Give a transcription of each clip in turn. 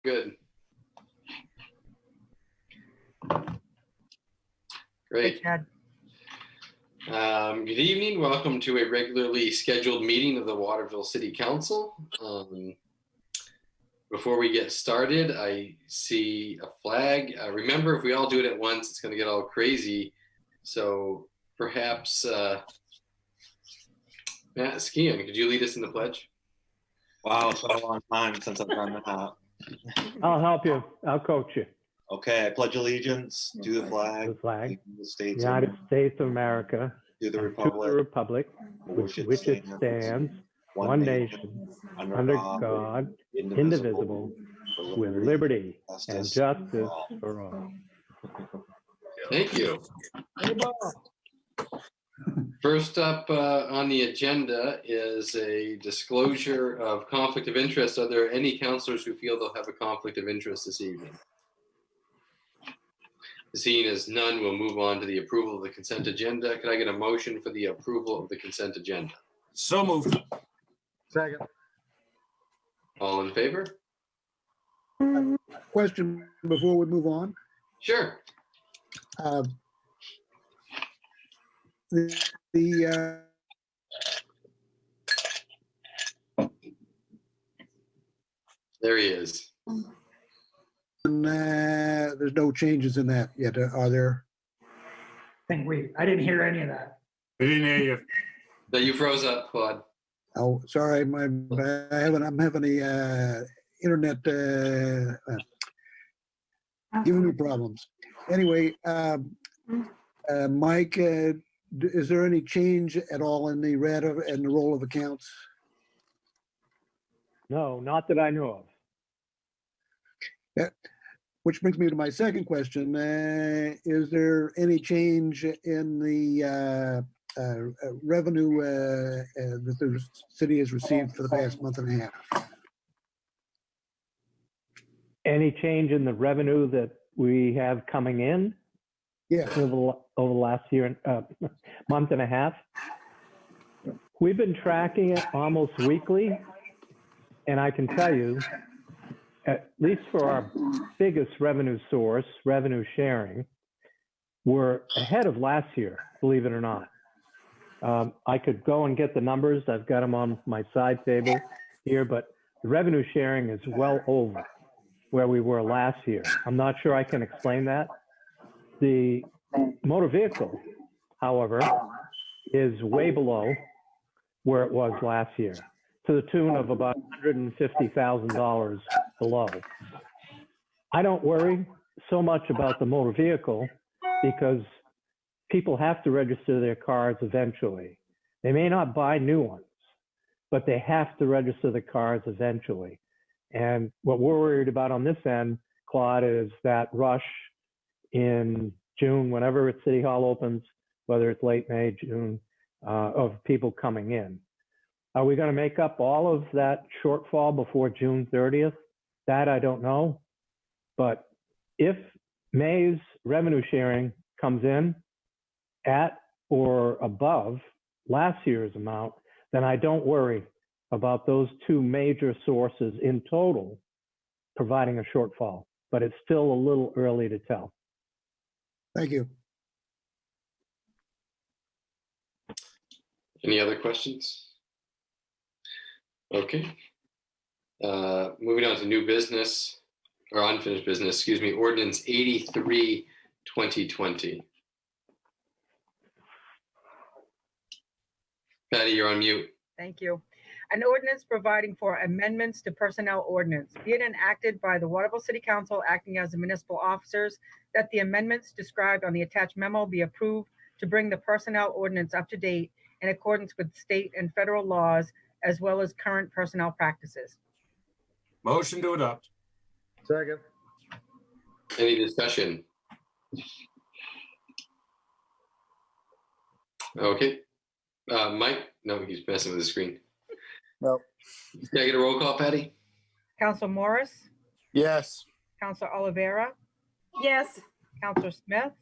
Good. Great. Hey, Chad. Good evening. Welcome to a regularly scheduled meeting of the Waterville City Council. Before we get started, I see a flag. Remember, if we all do it at once, it's going to get all crazy. So perhaps, Matt Skian, could you lead us in the pledge? Wow, it's been a long time since I've done that. I'll help you. I'll coach you. Okay, I pledge allegiance to the flag, The flag, of the States United States of America, to the and to the republic, republic, which it stands, one nation, under God, indivisible, with liberty and justice for all. Thank you. First up on the agenda is a disclosure of conflict of interest. Are there any counselors who feel they'll have a conflict of interest this evening? Seeing as none, we'll move on to the approval of the consent agenda. Can I get a motion for the approval of the consent agenda? So moved. Second. All in favor? Question before we move on. Sure. There he is. There's no changes in that yet, are there? I didn't hear any of that. We didn't hear you. No, you froze up, Claude. Oh, sorry, I'm having a internet giving me problems. Anyway, Mike, is there any change at all in the red and the roll of accounts? No, not that I know of. Which brings me to my second question. Is there any change in the revenue that the city has received for the past month and a half? Any change in the revenue that we have coming in? Yeah. Over the last year, month and a half? We've been tracking it almost weekly, and I can tell you, at least for our biggest revenue source, revenue sharing, we're ahead of last year, believe it or not. I could go and get the numbers. I've got them on my side table here, but the revenue sharing is well over where we were last year. I'm not sure I can explain that. The motor vehicle, however, is way below where it was last year, to the tune of about $150,000 below. I don't worry so much about the motor vehicle because people have to register their cars eventually. They may not buy new ones, but they have to register the cars eventually. And what we're worried about on this end, Claude, is that rush in June, whenever City Hall opens, whether it's late May, June, of people coming in. Are we going to make up all of that shortfall before June 30th? That I don't know. But if May's revenue sharing comes in at or above last year's amount, then I don't worry about those two major sources in total providing a shortfall. But it's still a little early to tell. Thank you. Any other questions? Okay. Moving on to new business, or unfinished business, excuse me, Ordinance 83, 2020. Patty, you're on mute. Thank you. An ordinance providing for amendments to personnel ordinance, be it enacted by the Waterville City Council acting as the municipal officers, that the amendments described on the attached memo be approved to bring the personnel ordinance up to date in accordance with state and federal laws, as well as current personnel practices. Motion to adopt. Second. Any discussion? Okay. Mike? No, he's messing with the screen. No. Can I get a roll call, Patty? Council Morris, Yes. Council Oliveira, Yes. Councilor Smith,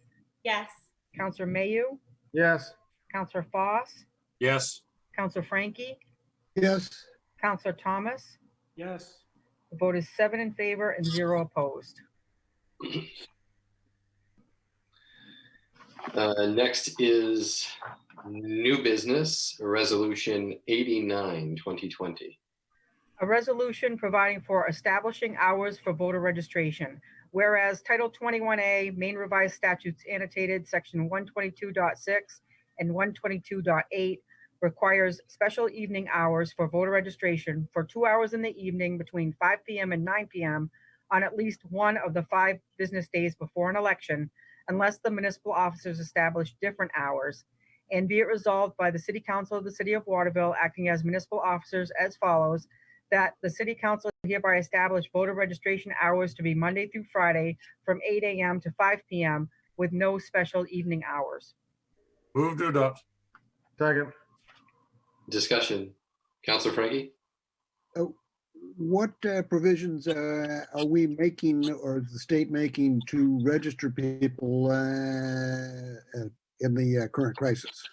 Yes. Councilor Mayu, Yes. Councilor Foss, Yes. Councilor Frankie, Yes. Councilor Thomas, Yes. The vote is 7 in favor and 0 opposed. Next is new business, Resolution 89, 2020. A resolution providing for establishing hours for voter registration. Whereas Title 21A, Maine Revised Statutes Annotated, Section 122.6 and 122.8 requires special evening hours for voter registration for 2 hours in the evening between 5 p.m. and 9 p.m. on at least one of the 5 business days before an election, unless the municipal officers establish different hours. And be it resolved by the City Council of the City of Waterville, acting as municipal officers as follows, that the City Council hereby establish voter registration hours to be Monday through Friday from 8 a.m. to 5 p.m. with no special evening hours. Move to adopt. Second. Discussion. Counselor Frankie? What provisions are we making, or is the state making, to register people in the current crisis?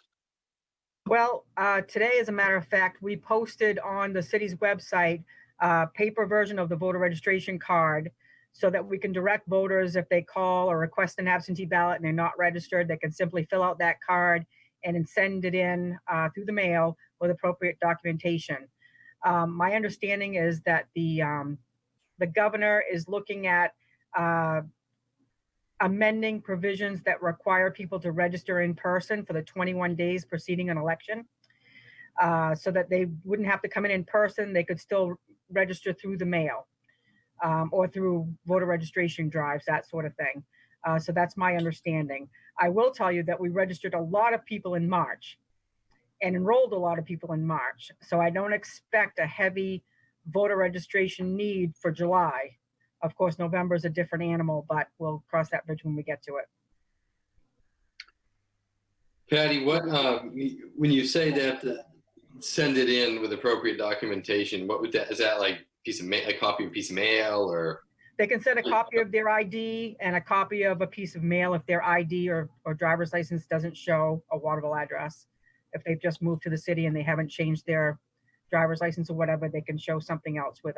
Well, today, as a matter of fact, we posted on the city's website a paper version of the voter registration card so that we can direct voters, if they call or request an absentee ballot and they're not registered, they can simply fill out that card and then send it in through the mail with appropriate documentation. My understanding is that the governor is looking at amending provisions that require people to register in person for the 21 days preceding an election, so that they wouldn't have to come in person. They could still register through the mail or through voter registration drives, that sort of thing. So that's my understanding. I will tell you that we registered a lot of people in March and enrolled a lot of people in March. So I don't expect a heavy voter registration need for July. Of course, November is a different animal, but we'll cross that bridge when we get to it. Patty, what when you say that send it in with appropriate documentation, what would that, is that like a copy of a piece of mail, or? They can send a copy of their ID and a copy of a piece of mail if their ID or driver's license doesn't show a Waterville address. If they've just moved to the city and they haven't changed their driver's license or whatever, they can show something else with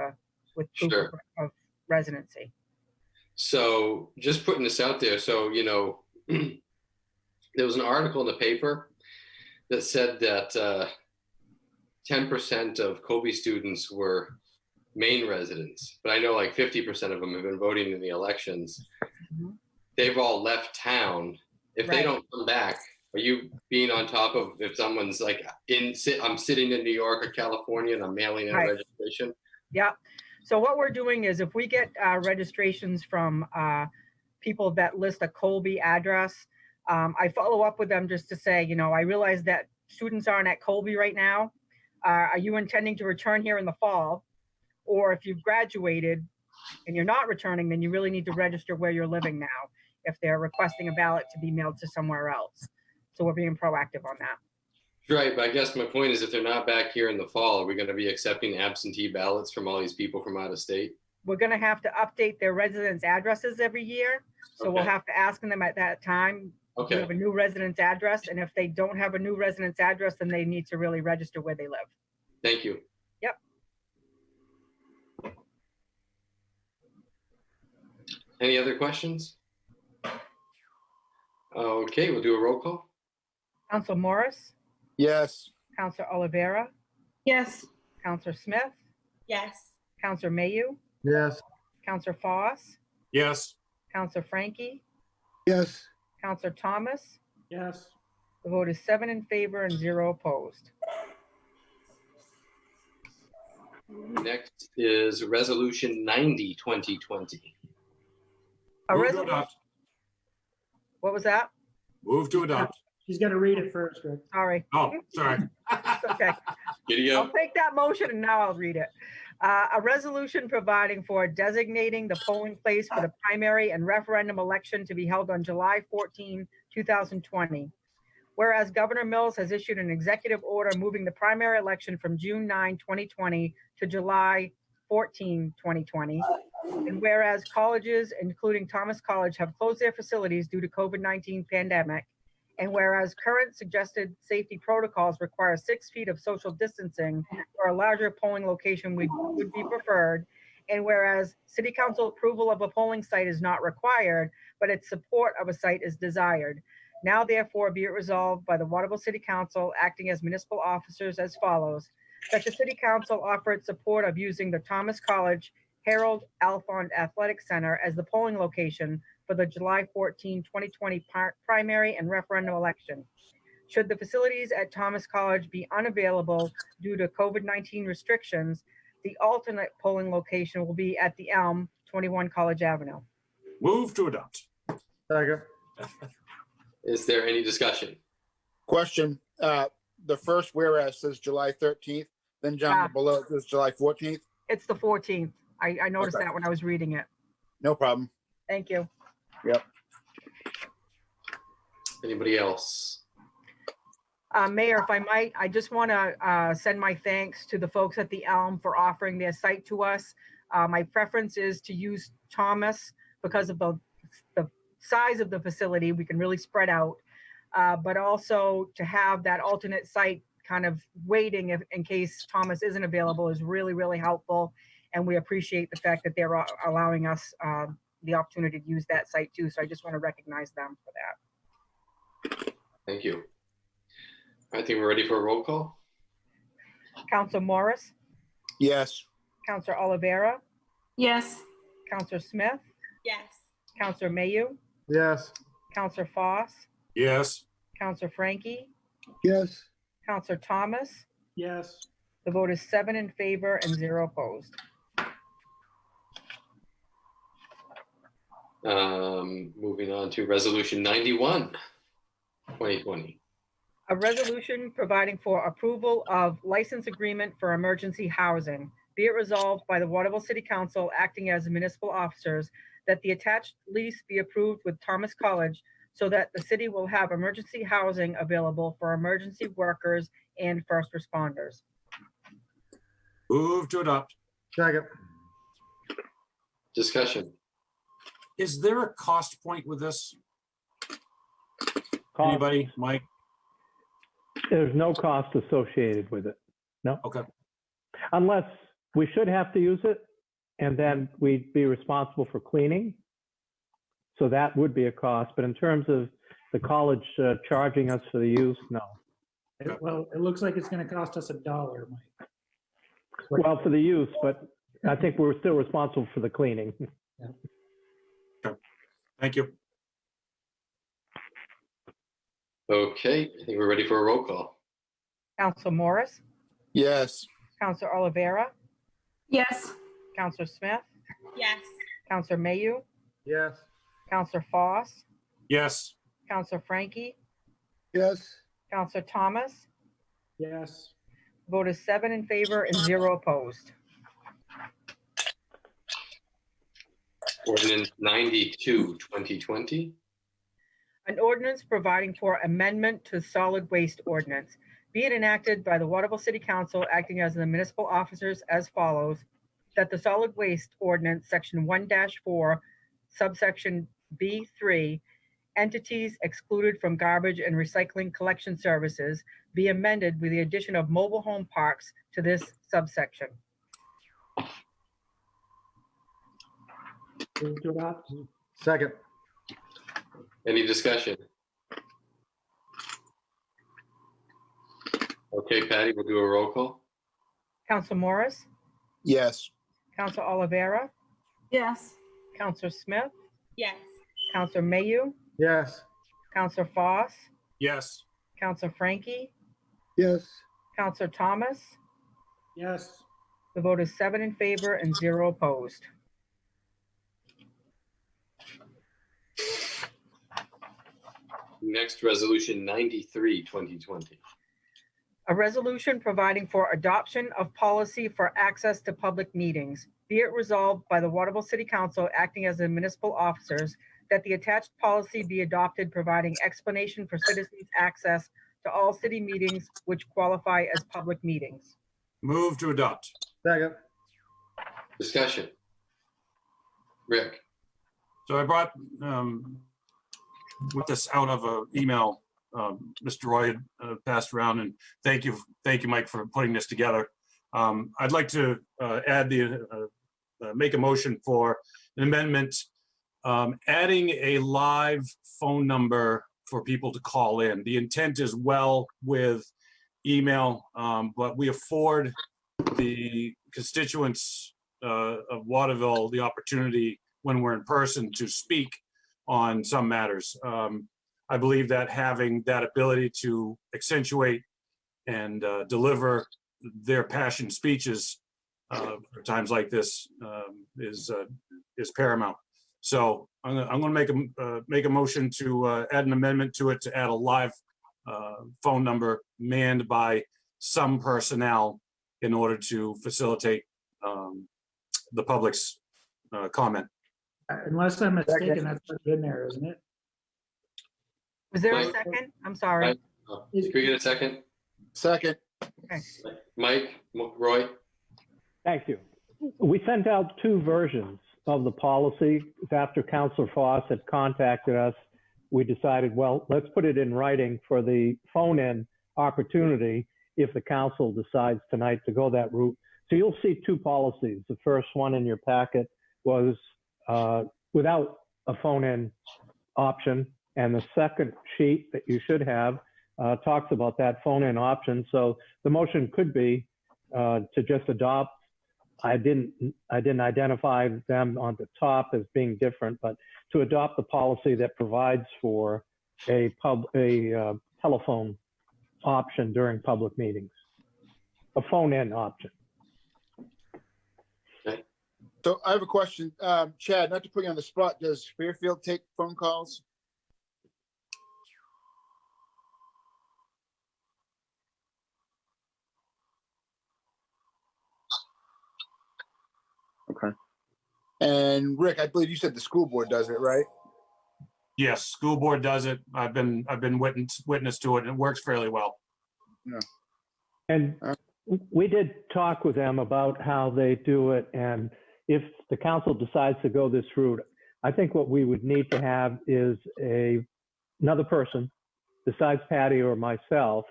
proof Sure. of residency. So just putting this out there, so, you know, there was an article in the paper that said that 10% of Colby students were Maine residents, but I know like 50% of them have been voting in the elections. Mhm. They've all left town. If they Right. don't come back, are you being on top of if someone's like I'm sitting in New York or California and I'm mailing in a Right. registration? Yeah. So what we're doing is, if we get registrations from people that list a Colby address, I follow up with them just to say, you know, I realize that students aren't at Colby right now. Are you intending to return here in the fall? Or if you've graduated and you're not returning, then you really need to register where you're living now, if they're requesting a ballot to be mailed to somewhere else. So we're being proactive on that. Right, but I guess my point is, if they're not back here in the fall, are we going to be accepting absentee ballots from all these people from out of state? We're going to have to update their residence addresses every year. So we'll Okay. have to ask them at that time, do you Okay, have a new residence address? And if they don't have a new residence address, then they need to really register where they live. thank you. Yep. Any other questions? Okay, we'll do a roll call. Council Morris, Yes. Council Oliveira, Yes. Council Smith, Yes. Council Mayu, Yes. Council Foss, Yes. Council Frankie, Yes, Council Thomas. Yes. The vote is 7 in favor and 0 opposed. Next is Resolution 90, 2020. A Move to resolution. adopt. What was that? Move to adopt. She's got to read it first, Rick. Sorry. Oh, sorry. It's okay. Giddy I'll up. take that motion and now I'll read it. A resolution providing for designating the polling place for the primary and referendum election to be held on July 14, 2020. Whereas Governor Mills has issued an executive order moving the primary election from June 9, 2020 to July 14, 2020. And whereas colleges, including Thomas College, have closed their facilities due to COVID-19 pandemic. And whereas current suggested safety protocols require 6 feet of social distancing, or a larger polling location would be preferred. And whereas city council approval of a polling site is not required, but its support of a site is desired. Now therefore be it resolved by the Waterville City Council acting as municipal officers as follows, that the city council offer its support of using the Thomas College Harold Alfond Athletic Center as the polling location for the July 14, 2020 primary and referendum election. Should the facilities at Thomas College be unavailable due to COVID-19 restrictions, the alternate polling location will be at the Elm, 21 College Avenue. Move to adopt. Second. Is there any discussion? Question, the first whereas says July 13th, then down below it says July 14th. It's the 14th. I noticed Okay. that when I was reading it. No problem. Thank you. Yep. Anybody else? Mayor, if I might, I just want to send my thanks to the folks at the Elm for offering their site to us. My preference is to use Thomas because of the size of the facility. We can really spread out, but also to have that alternate site kind of waiting in case Thomas isn't available is really, really helpful. And we appreciate the fact that they're allowing us the opportunity to use that site too. So I just want to recognize them for that. Thank you. I think we're ready for a roll call. Councilor Morris, Yes. Councilor Oliveira, Yes. Councilor Smith, Yes. Councilor Mayu, Yes. Councilor Foss, Yes. Councilor Frankie, Yes. Councilor Thomas. Yes. The vote is 7 in favor and 0 opposed. Moving on to resolution 91, 2020. A resolution providing for approval of license agreement for emergency housing. Be it resolved by the Waterville City Council acting as municipal officers that the attached lease be approved with Thomas College so that the city will have emergency housing available for emergency workers and first responders. Move to adopt. Second. Discussion. Is there a cost point with this? Cost- Anybody? Mike? There's no cost associated with it, Okay. unless we should have to use it, and then we'd be responsible for cleaning. So that would be a cost, but in terms of the college charging us for the use, no. Well, it looks like it's gonna cost us $1, Mike. Well, for the use, but I think we're still responsible for the cleaning. Thank you. Okay, I think we're ready for a roll call. Councilor Morris, Yes. Councilor Oliveira, Yes. Councilor Smith, Yes. Councilor Mayu, Yes. Councilor Foss, Yes. Councilor Frankie, Yes. Councilor Thomas. Yes. Vote is 7 in favor and 0 opposed. Ordinance 92, 2020. An ordinance providing for amendment to solid waste ordinance. Be it enacted by the Waterville City Council acting as the municipal officers as follows, that the solid waste ordinance, section 1-4, subsection B3, entities excluded from garbage and recycling collection services be amended with the addition of mobile home parks to this subsection. Move to adopt. Second. Any discussion? Okay, Patty, we'll do a roll call. Council Morris, Yes. Council Oliveira, Yes. Councilor Smith, Yes. Councilor Mayu, Yes. Councilor Foss, Yes. Councilor Frankie, Yes. Councilor Thomas. Yes. The vote is 7 in favor and 0 opposed. Next, resolution 93, 2020. A resolution providing for adoption of policy for access to public meetings. Be it resolved by the Waterville City Council acting as the municipal officers that the attached policy be adopted providing explanation for citizens' access to all city meetings which qualify as public meetings. Move to adopt. Second. Discussion. Rick. So I brought with this out of an email Mr. Roy had passed around, and thank you, Mike, for putting this together. I'd like to add the make a motion for an amendment, adding a live phone number for people to call in. The intent is well with email, but we afford the constituents of Waterville the opportunity when we're in person to speak on some matters. I believe that having that ability to accentuate and deliver their passion speeches for times like this is paramount. So I'm going to make a motion to add an amendment to it to add a live phone number manned by some personnel in order to facilitate the public's comment. Unless I'm mistaken, that's in there, isn't it? Was there a Mike? second? I'm sorry. Can we get a second? Second. Mike, Roy? Thank you. We sent out 2 versions of the policy. After Councilor Foss had contacted us, we decided, well, let's put it in writing for the phone-in opportunity if the council decides tonight to go that route. So you'll see 2 policies. The first one in your packet was without a phone-in option, and the second sheet that you should have talks about that phone-in option. So the motion could be to just adopt. I didn't identify them on the top as being different, but to adopt the policy that provides for a telephone option during public meetings, a phone-in option. So I have a question. Chad, not to put you on the spot, does Fairfield take phone calls? Okay. And Rick, I believe you said the school board does it, right? Yes, school board does it. I've been witness to it, and it works fairly well. Yeah. And we did talk with them about how they do it, and if the council decides to go this route, I think what we would need to have is another person besides Patty or myself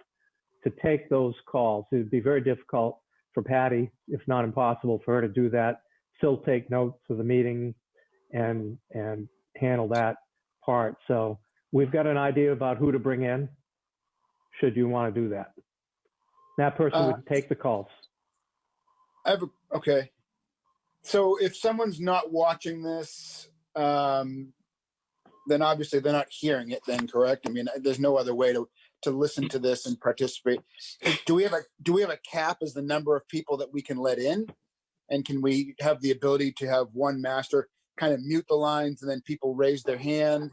to take those calls. It would be very difficult for Patty, if not impossible, for her to do that, still take notes of the meeting and handle that part. So we've got an idea about who to bring in, should you want to do that. That person would take the calls. Okay. So if someone's not watching this, then obviously they're not hearing it then, correct? I mean, there's no other way to listen to this and participate. Do we have a cap as the number of people that we can let in? And can we have the ability to have one master kind of mute the lines and then people raise their hand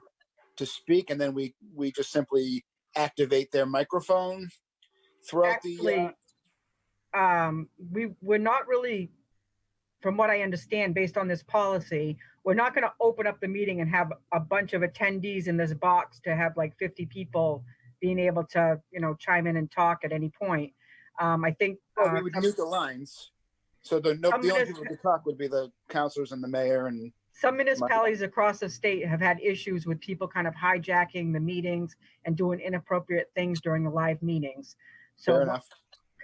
to speak, and then we just simply activate their microphone throughout Actually, we're not really, from what I understand, based on this policy, we're not going to open up the meeting and have a bunch of attendees in this box to have like 50 people being able to, chime in and talk at any point. I think we would mute the lines. So the only people who talk would be the councilors and the mayor. And some municipalities across the state have had issues with people kind of hijacking the meetings and doing inappropriate things during the live meetings. Fair enough.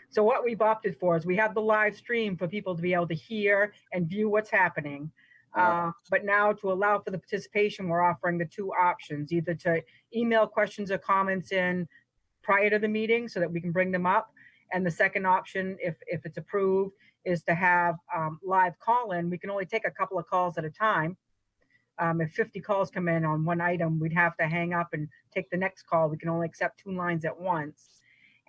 So what we've opted for is we have the live stream for people to be able to hear and view what's happening. But now to allow for the participation, we're offering the 2 options, either to email questions or comments in prior to the meeting so that we can bring them up. And the second option, if it's approved, is to have live call-in. We can only take a couple of calls at a time. If 50 calls come in on one item, we'd have to hang up and take the next call. We can only accept 2 lines at once.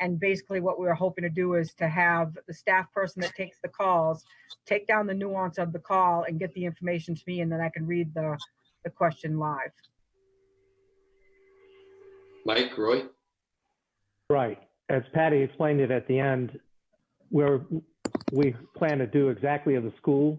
And basically what we were hoping to do is to have the staff person that takes the calls take down the nuance of the call and get the information to me, and then I can read the question live. Mike, Roy? Right. As Patty explained it at the end, we plan to do exactly as the school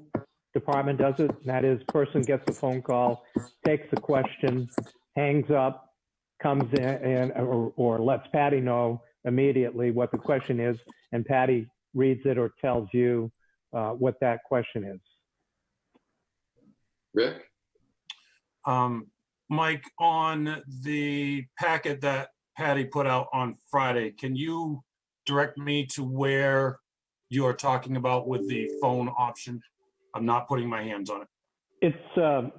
department does it. And that is, person gets a phone call, takes the question, hangs up, comes in or lets Patty know immediately what the question is, and Patty reads it or tells you what that question is. Rick? Mike, on the packet that Patty put out on Friday, can you direct me to where you are talking about with the phone option? I'm not putting my hands on it. It's, The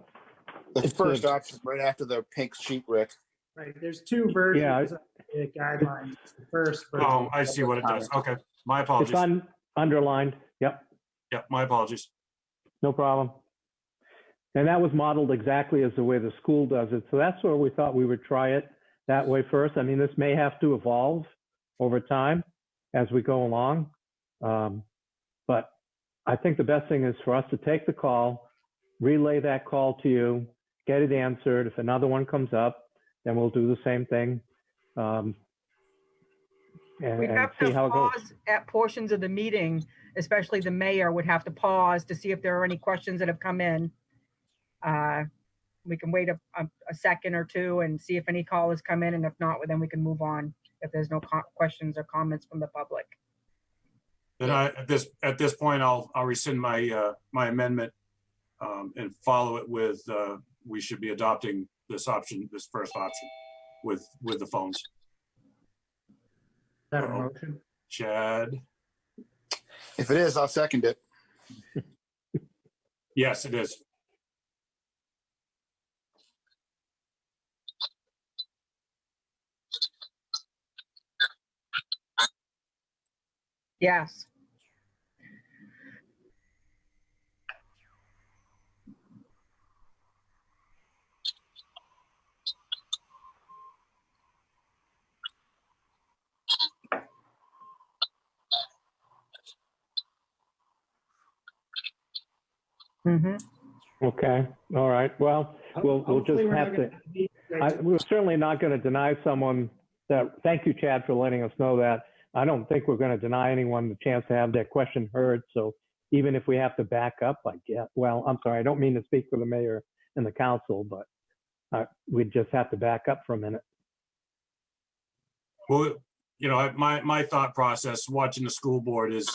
It's first a- option right after the pink sheet, Rick. Right, there's two versions of the guidelines. It's the first. version. Oh, I see what it does. Okay, my it's apologies. underlined. Yep, Yep, my apologies. no problem. And that was modeled exactly as the way the school does it. So that's where we thought we would try it that way first. I mean, this may have to evolve over time as we go along. But I think the best thing is for us to take the call, relay that call to you, get it answered. If another one comes up, then we'll do the same thing. And We'd have see to how it goes. pause at portions of the meeting, especially the mayor would have to pause to see if there are any questions that have come in. We can wait a second or two and see if any callers come in, and if not, then we can move on if there's no questions or comments from the public. Then at this point, I'll rescind my my amendment and follow it with we should be adopting this option, this first option, with the phones. Is that a Uh-oh. motion? Chad, If it is, I'll second it. yes, it is. Yes. Mm-hmm. Okay, all right. Well, we'll just Hopefully we're not have gonna to, meet right we're certainly not going to deny someone that, thank you, Chad, for letting us know that. I don't think we're going to deny anyone the chance to have their question heard. So even if we have to back up, I guess, well, I'm sorry, I don't mean to speak for the mayor and the council, but we just have to back up for a minute. Well, you know, my thought process watching the school board is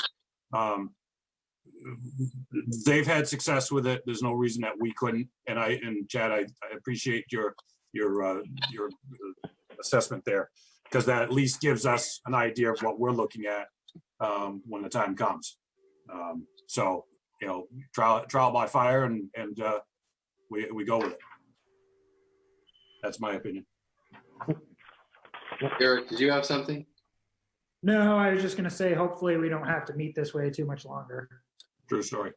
they've had success with it. There's no reason that we couldn't. And Chad, I appreciate your assessment there, because that at least gives us an idea of what we're looking at when the time comes. So, you know, trial by fire, and we go with it. That's my opinion. Eric, did you have something? No, I was just gonna say, hopefully we don't have to meet this way too much longer. True story.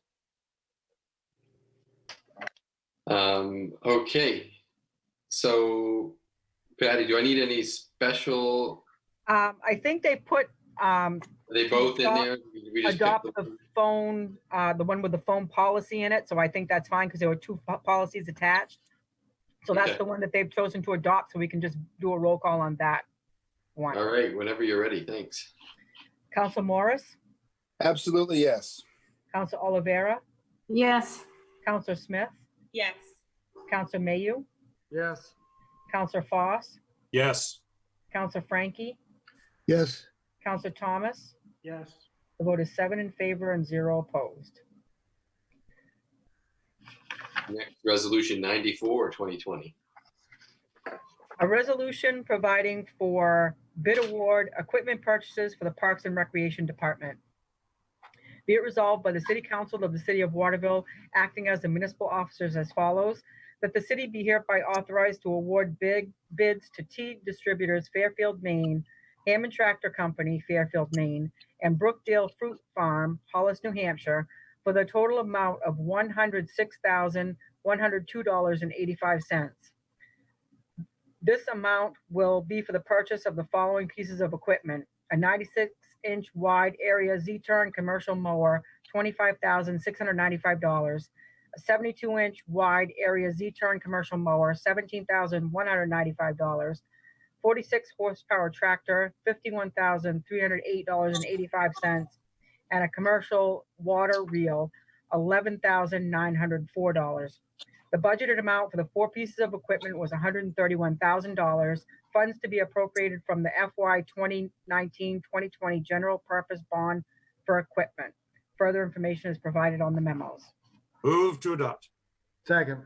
Okay. So, Patty, do I need any special, I think they put, are they both in there? We just adopt picked the phone, the one with the phone policy in it. So I think that's fine because there were two policies attached. So that's Okay. the one that they've chosen to adopt. So we can just do a roll call on that one. All right, whenever you're ready, thanks. Council Morris, Absolutely, yes. Council Olivera, Yes. Council Smith, Yes. Council Mayu, Yes. Council Foss, Yes. Council Frankie, Yes, Council Thomas. Yes. The vote is 7 in favor and 0 opposed. Next, Resolution 94, 2020. A resolution providing for bid award equipment purchases for the Parks and Recreation Department. Be it resolved by the City Council of the City of Waterville, acting as the municipal officers as follows, that the city be hereby authorized to award bids to T Distributors, Fairfield, Maine, Hammond Tractor Company, Fairfield, Maine, and Brookdale Fruit Farm, Hollis, New Hampshire, for the total amount of $106,102.85. This amount will be for the purchase of the following pieces of equipment: a 96-inch wide area Z-turn commercial mower, $25,695; a 72-inch wide area Z-turn commercial mower, $17,195; 46 horsepower tractor, $51,308.85; and a commercial water reel, $11,904. The budgeted amount for the 4 pieces of equipment was $131,000. Funds to be appropriated from the FY 2019-2020 general purpose bond for equipment. Further information is provided on the memos. Move to adopt. second.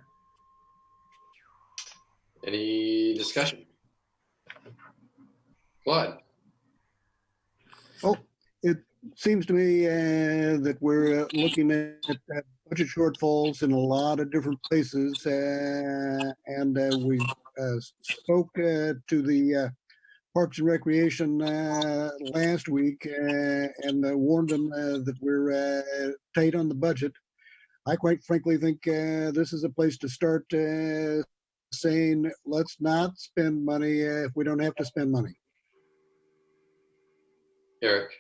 Any discussion? Claude? Seems to me that we're looking at budget shortfalls in a lot of different places. And we spoke to the Parks and Recreation last week and warned them that we're tight on the budget. I quite frankly think this is a place to start saying, let's not spend money if we don't have to spend money. Eric,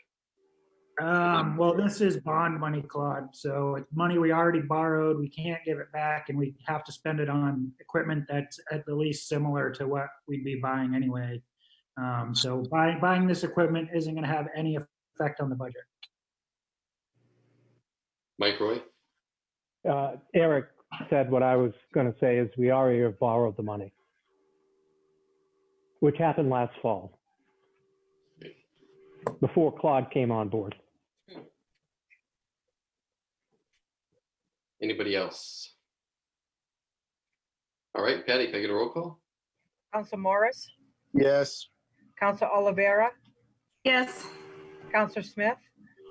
Well, this is bond money, Claude. So it's money we already borrowed. We can't give it back, and we have to spend it on equipment that's at the least similar to what we'd be buying anyway. So buying this equipment isn't going to have any effect on the budget. Mike Roy, Eric said what I was going to say is we already have borrowed the money, which happened last fall, before Claude came on board. anybody else? All right, Patty, can I get a roll call? Council Morris, Yes. Council Olivera, Yes. Council Smith,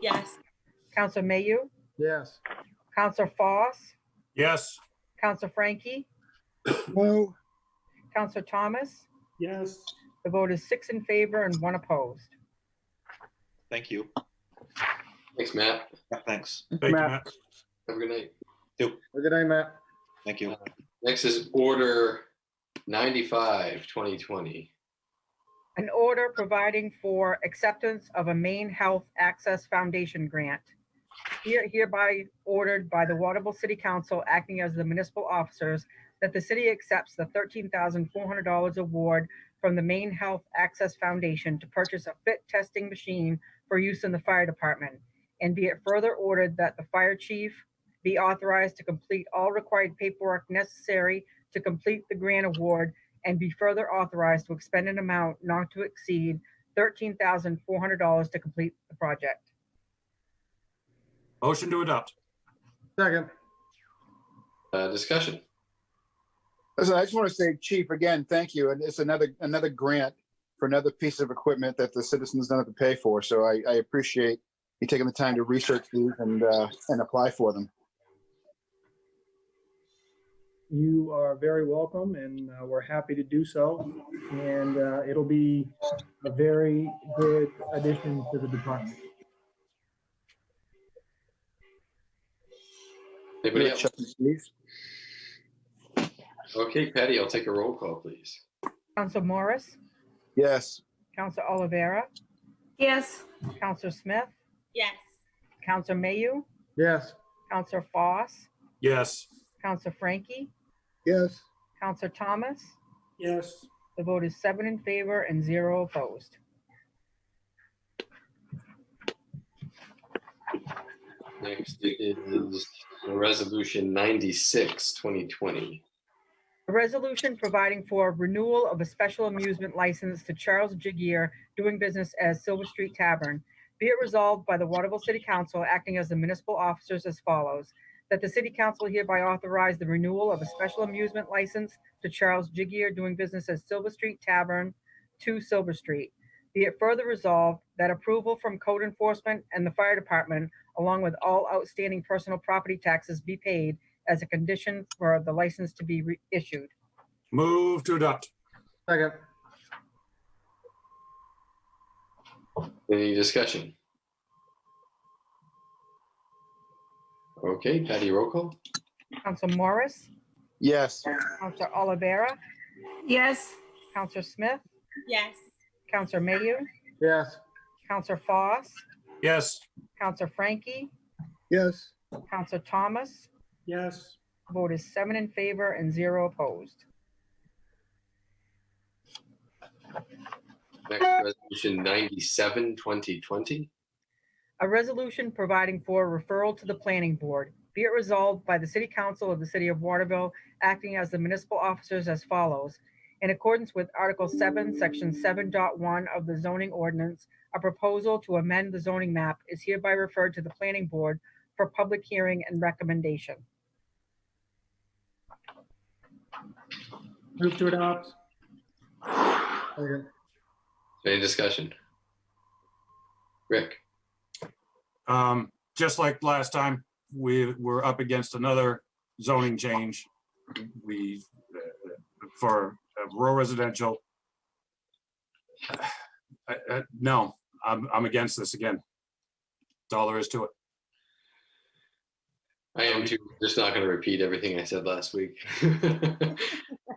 Yes. Council Mayu, Yes. Council Foss, Yes. Council Frankie, No. Council Thomas. Yes. The vote is 6 in favor and 1 opposed. Thank you. Thanks, Matt. Yeah, thanks. Thank you, Matt. Have a good night. Good night, Matt. Thank you. Next is Order 95, 2020. An order providing for acceptance of a Maine Health Access Foundation grant. Hereby ordered by the Waterville City Council acting as the municipal officers that the city accepts the $13,400 award from the Maine Health Access Foundation to purchase a fit testing machine for use in the fire department. And be it further ordered that the fire chief be authorized to complete all required paperwork necessary to complete the grant award, and be further authorized to expend an amount not to exceed $13,400 to complete the project. Motion to adopt. Second. Discussion. Listen, I just want to say, Chief, again, thank you. And it's another grant for another piece of equipment that the citizens don't have to pay for. So I appreciate you taking the time to research these and apply for them. You are very welcome, and we're happy to do so. And it'll be a very good addition to the department. Anybody else? Chuck and Steve? Okay, Patty, I'll take a roll call, please. Council Morris, Yes. Council Olivera, Yes. Council Smith, Yes. Council Mayu, Yes. Council Foss, Yes. Council Frankie, Yes. Council Thomas. Yes. The vote is 7 in favor and 0 opposed. Next is Resolution 96, 2020. A resolution providing for renewal of a special amusement license to Charles Jiggier doing business as Silver Street Tavern. Be it resolved by the Waterville City Council acting as the municipal officers as follows: that the City Council hereby authorize the renewal of a special amusement license to Charles Jiggier doing business as Silver Street Tavern, 2 Silver Street. Be it further resolved that approval from code enforcement and the fire department, along with all outstanding personal property taxes, be paid as a condition for the license to be issued. Move to adopt. Second. Any discussion? Okay, Patty, roll call. Council Morris, Yes. Council Olivera, Yes. Council Smith, Yes. Council Mayu, Yes. Council Foss, Yes. Council Frankie, Yes. Council Thomas. Yes. Vote is 7 in favor and 0 opposed. Next, Resolution 97, 2020. A resolution providing for referral to the planning board. Be it resolved by the City Council of the City of Waterville, acting as the municipal officers as follows. In accordance with Article 7, Section 7.1 of the zoning ordinance, a proposal to amend the zoning map is hereby referred to the planning board for public hearing and recommendation. Move to adopt. Second. Any discussion? Rick? Just like last time, we're up against another zoning change. For rural residential. No, I'm against this again. That's all there is to it. I am too. Just not going to repeat everything I said last week.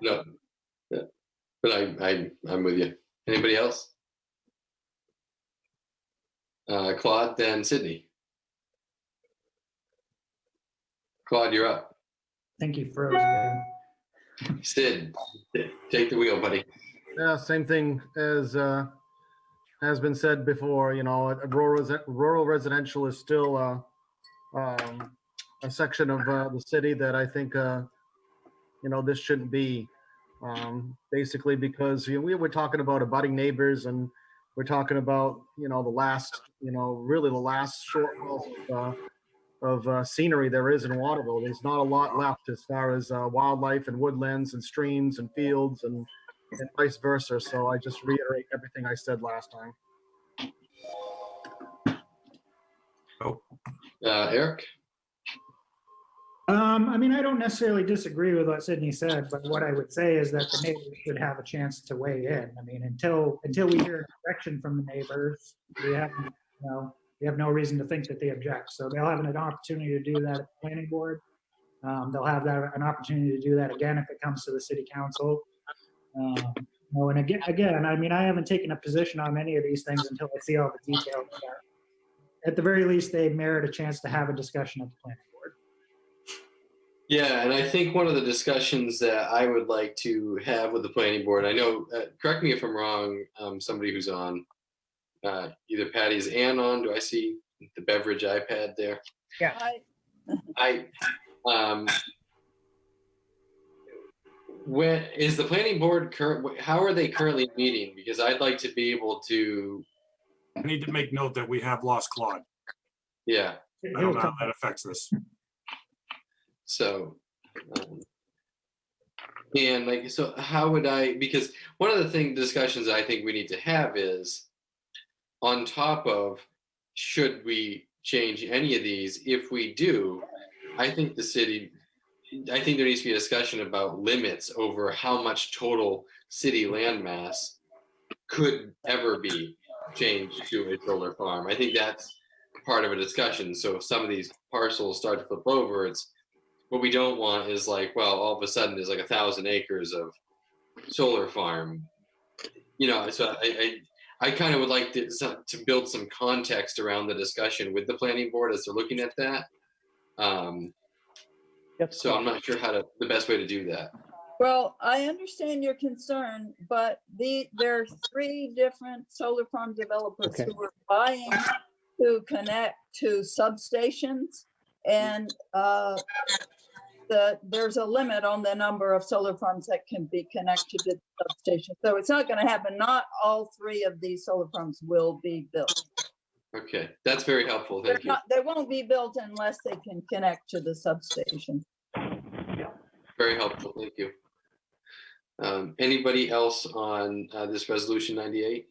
No, yeah. But I'm with you. Anybody else? Claude, then Sydney. Claude, you're up. Think you froze again. Sid, take the wheel, buddy. Yeah, same thing as has been said before. You know, rural residential is still a section of the city that I think you know, this shouldn't be. Basically, because we were talking about abutting neighbors, and we're talking about, you know, the last, you know, really the last short of scenery there is in Waterville. There's not a lot left as far as wildlife and woodlands and streams and fields and vice versa. So I just reiterate everything I said last time. Eric? I mean, I don't necessarily disagree with what Sydney said, but what I would say is that the neighbors should have a chance to weigh in. I mean, until we hear a direction from the neighbors, we have no reason to think that they object. So they'll have an opportunity to do that at the planning board. They'll have an opportunity to do that again if it comes to the city council. And again, I mean, I haven't taken a position on any of these things until I see all the details. At the very least, they merit a chance to have a discussion at the planning board. Yeah, and I think one of the discussions that I would like to have with the planning board, I know, correct me if I'm wrong, somebody who's on, either Patty's and on, do I see the beverage iPad there? Yeah. When is the planning board how are they currently meeting? Because I'd like to be able to. I need to make note that we have lost Claude. Yeah. I don't know how that affects this. So, and like, so how would because one of the discussions I think we need to have is on top of, should we change any of these? If we do, I think there needs to be a discussion about limits over how much total city landmass could ever be changed to a solar farm. I think that's part of a discussion. So if some of these parcels start to flip over, what we don't want is like, well, all of a sudden there's like 1,000 acres of solar farm. You know, so I kind of would like to build some context around the discussion with the planning board as they're looking at that. So I'm not sure the best way to do that. Well, I understand your concern, but there are 3 different solar farm developers who are buying to connect to substations, and there's a limit on the number of solar farms that can be connected to the substation. So it's not going to happen. Not all 3 of these solar farms will be built. Okay, that's very helpful. Thank you. They won't be built unless they can connect to the substation. Very helpful. Thank you. Anybody else on this resolution 98?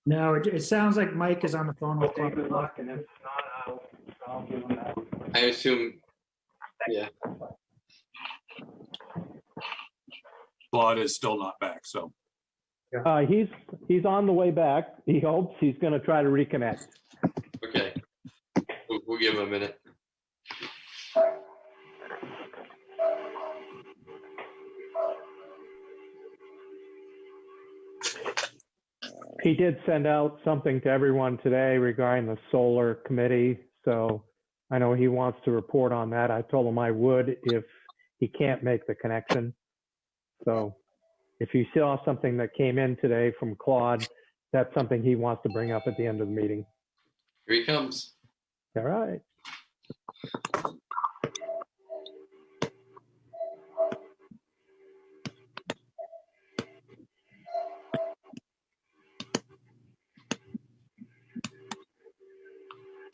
No, it sounds like Mike is on the phone with Claude. I assume, yeah. Claude is still not back, so. He's on the way back. He hopes he's going to try to reconnect. Okay, we'll give him a minute. He did send out something to everyone today regarding the solar committee. So I know he wants to report on that. I told him I would if he can't make the connection. So if you saw something that came in today from Claude, that's something he wants to bring up at the end of the meeting. Here he comes. All right.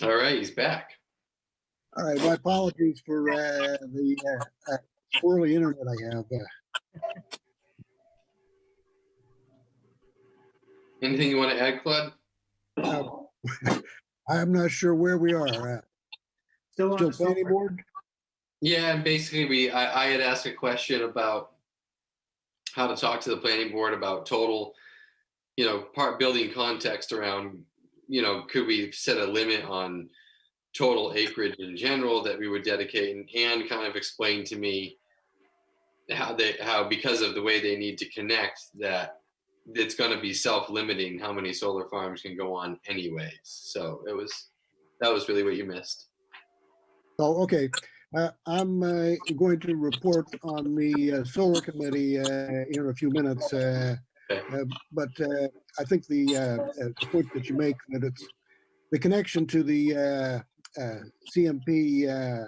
All right, he's back. All right, my apologies for the squirrely internet I have. Anything you want to add, Claude? I'm not sure where we are. Still on Still the planning solar. board? Yeah, and basically I had asked a question about how to talk to the planning board about total, part building context around, could we set a limit on total acreage in general that we would dedicate, and kind of explain to me how because of the way they need to connect, that it's going to be self-limiting how many solar farms can go on anyways. So that was really what you missed. Oh, okay. I'm going to report on the solar committee in a few minutes. But I think the point that you make, that it's the connection to the CMP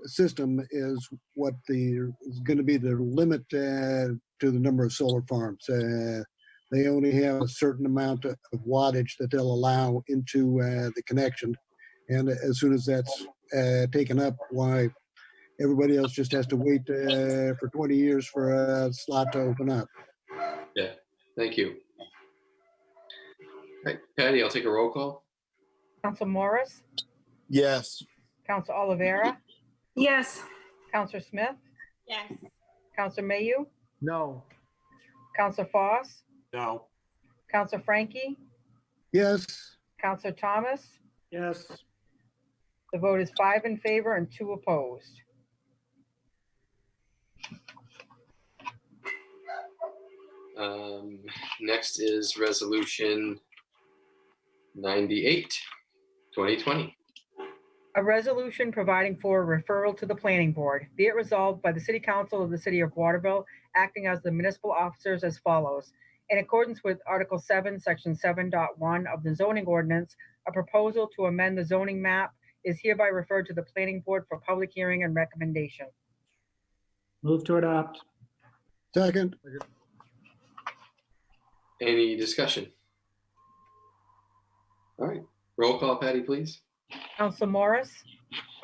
system is what is going to be the limit to the number of solar farms. They only have a certain amount of wattage that they'll allow into the connection. And as soon as that's taken up, why everybody else just has to wait for 20 years for a slot to open up. Yeah, thank you. All right, Patty, I'll take a roll call. Council Morris, Yes. Council Olivera, Yes. Council Smith, Yes. Council Mayu, No. Council Foss, No. Council Frankie, Yes. Council Thomas. Yes. The vote is 5 in favor and 2 opposed. Next is resolution 98, 2020. A resolution providing for a referral to the planning board. Be it resolved by the City Council of the City of Waterville, acting as the municipal officers as follows. In accordance with Article 7, Section 7.1 of the zoning ordinance, a proposal to amend the zoning map is hereby referred to the planning board for public hearing and recommendation. Move to adopt. Second. Any discussion? All right, roll call, Patty, please. Council Morris,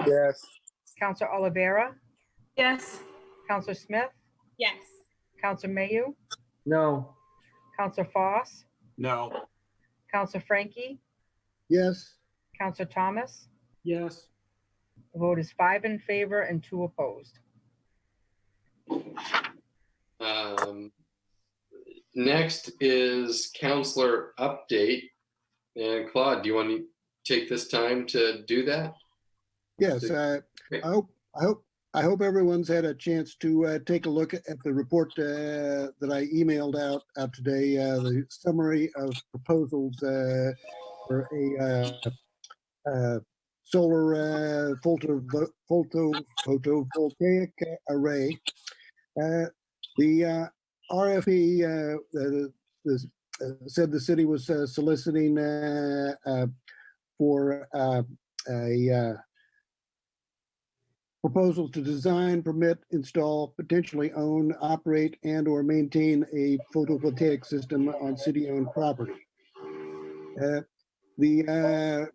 Yes. Council Olivera, Yes. Council Smith, Yes. Council Mayu, No. Council Foss, No. Council Frankie, Yes. Council Thomas. Yes. The vote is 5 in favor and 2 opposed. Next is counselor update. And Claude, do you want to take this time to do that? Yes. I hope everyone's had a chance to take a look at the report that I emailed out today. The summary of proposals for a solar photovoltaic array. The RFP said the city was soliciting for a proposal to design, permit, install, potentially own, operate, and/or maintain a photovoltaic system on city-owned property. The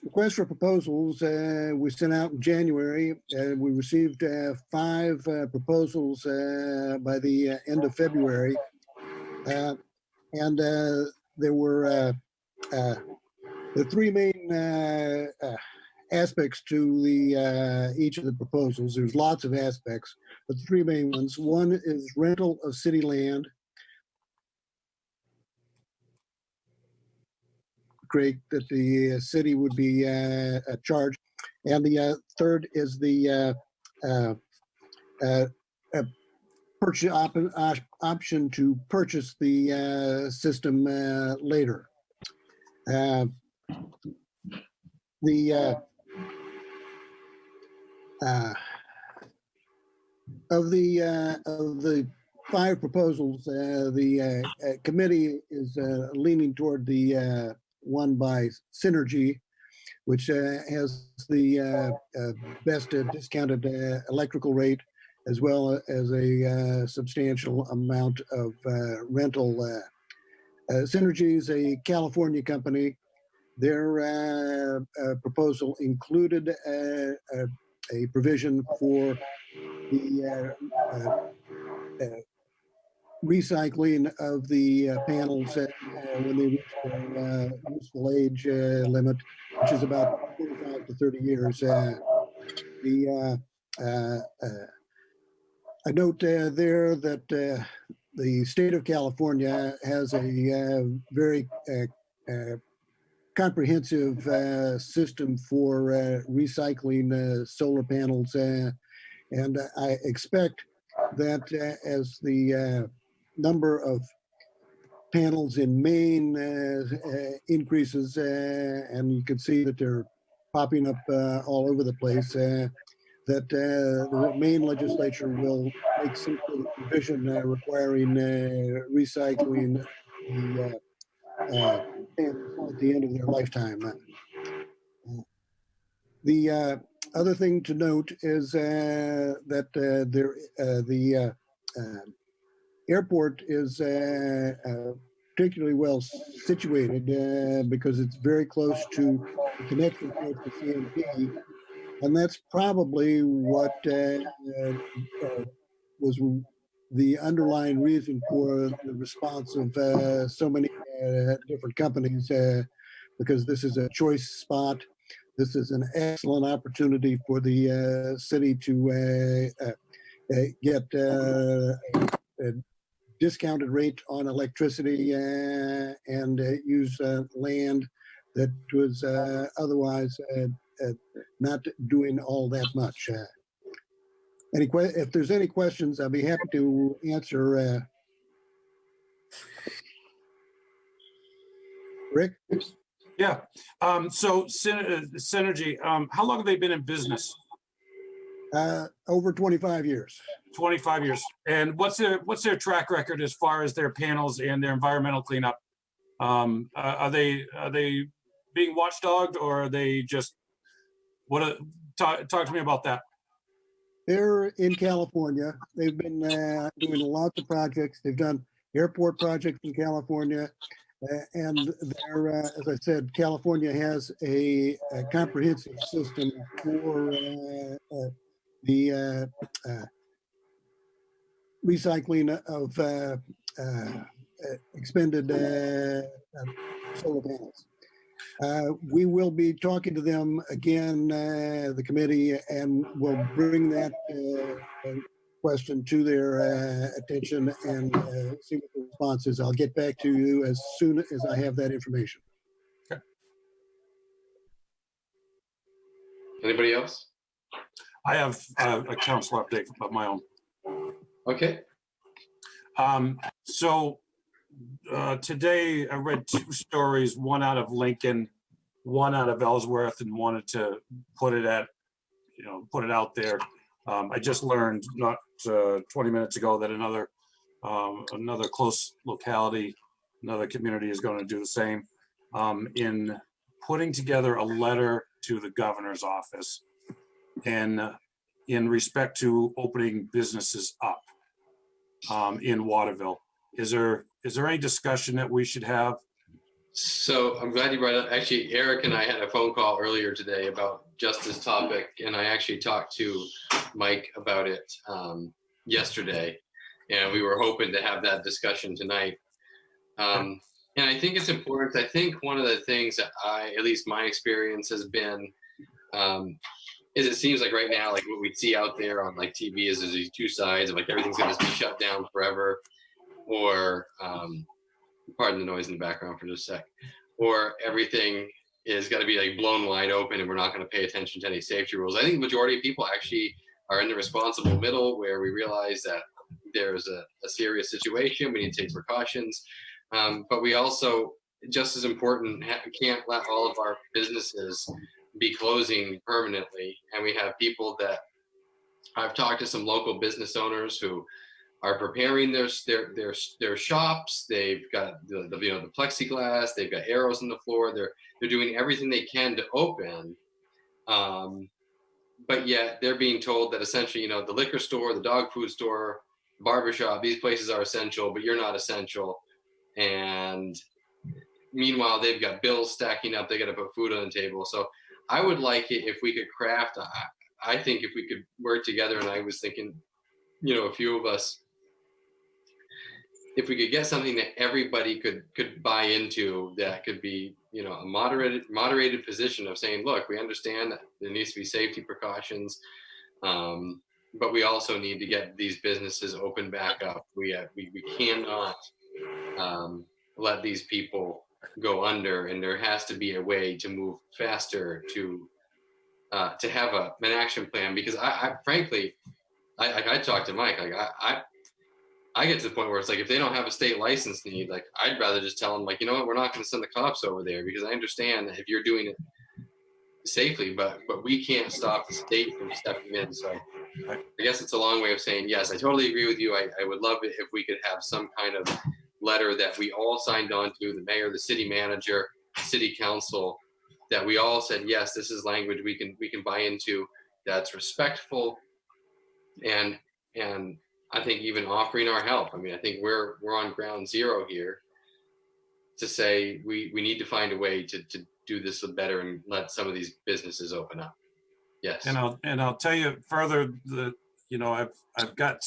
request for proposals we sent out in January, and we received 5 proposals by the end of February. And there were the 3 main aspects to the each of the proposals. There's lots of aspects, but the 3 main ones. One is rental of city land. Great, that the city would be charged. And the third is the purchase option to purchase the system later. Of the 5 proposals, the committee is leaning toward the one by Synergy, which has the best discounted electrical rate, as well as a substantial amount of rental. Synergy is a California company. Their proposal included a provision for the recycling of the panels when they reach their useful age limit, which is about 25 to 30 years. I note there that the state of California has a very comprehensive system for recycling solar panels. And I expect that as the number of panels in Maine increases, and you can see that they're popping up all over the place, that the Maine legislature will make some sort of provision requiring recycling the panels at the end of their lifetime. The other thing to note is that the airport is particularly well situated because it's very close to the connection point to CMP, and that's probably what was the underlying reason for the response of so many different companies, because this is a choice spot. This is an excellent opportunity for the city to get a discounted rate on electricity and use land that was otherwise not doing all that much. If there's any questions, I'd be happy to answer. Rick? Yeah. So Synergy, how long have they been in business? Over 25 years. 25 years. And what's their track record as far as their panels and their environmental cleanup? Are they being watchdogged, or are they just talk to me about that? They're in California. They've been doing lots of projects. They've done airport projects in California. And they're, as I said, California has a comprehensive system for the recycling of expended solar panels. We will be talking to them again, the committee, and we'll bring that question to their attention and see what the response is. I'll get back to you as soon as I have that information. Okay. Anybody else? I have a council update of my own. Okay. So today I read two stories, one out of Lincoln, one out of Ellsworth, and wanted to put it out there. I just learned not 20 minutes ago that another close locality, another community is going to do the same in putting together a letter to the governor's office and in respect to opening businesses up in Waterville. Is there any discussion that we should have? So I'm glad you brought it up. Actually, Eric and I had a phone call earlier today about just this topic, and I actually talked to Mike about it yesterday, and we were hoping to have that discussion tonight. And I think it's important. I think one of the things that at least my experience has been, is it seems like right now, like what we see out there on like TV is there's these two sides of like everything's going to be shut down forever, or pardon the noise in the background for just a sec, or everything is got to be like blown wide open and we're not going to pay attention to any safety rules. I think the majority of people actually are in the responsible middle, where we realize that there's a serious situation, we need to take precautions, but we also, just as important, can't let all of our businesses be closing permanently. And we have people that I've talked to, some local business owners who are preparing their shops. They've got the plexiglass, they've got arrows in the floor. They're doing everything they can to open, but yet they're being told that essentially, the liquor store, the dog food store, barbershop, these places are essential, but you're not essential. And meanwhile, they've got bills stacking up. They got to put food on the table. So I would like it if we could craft. I think if we could work together, and I was thinking, a few of us if we could get something that everybody could buy into, that could be, you know, a moderated position of saying, look, we understand that there needs to be safety precautions, but we also need to get these businesses open back up. We cannot let these people go under, and there has to be a way to move faster to have an action plan. Because I frankly, I talked to Mike, like I get to the point where it's like, if they don't have a state license need, like I'd rather just tell them, like, you know what, we're not going to send the cops over there, because I understand that if you're doing it safely, but we can't stop the state from stepping in. So I guess it's a long way of saying, yes, I totally agree with you. I would love it if we could have some kind of letter that we all signed on to, the mayor, the city manager, city council, that we all said, yes, this is language we can buy into, that's respectful, and I think even offering our help. I mean, I think we're on ground zero here to say we need to find a way to do this better and let some of these businesses open up. Yes. And I'll tell you further that, you know, I've got,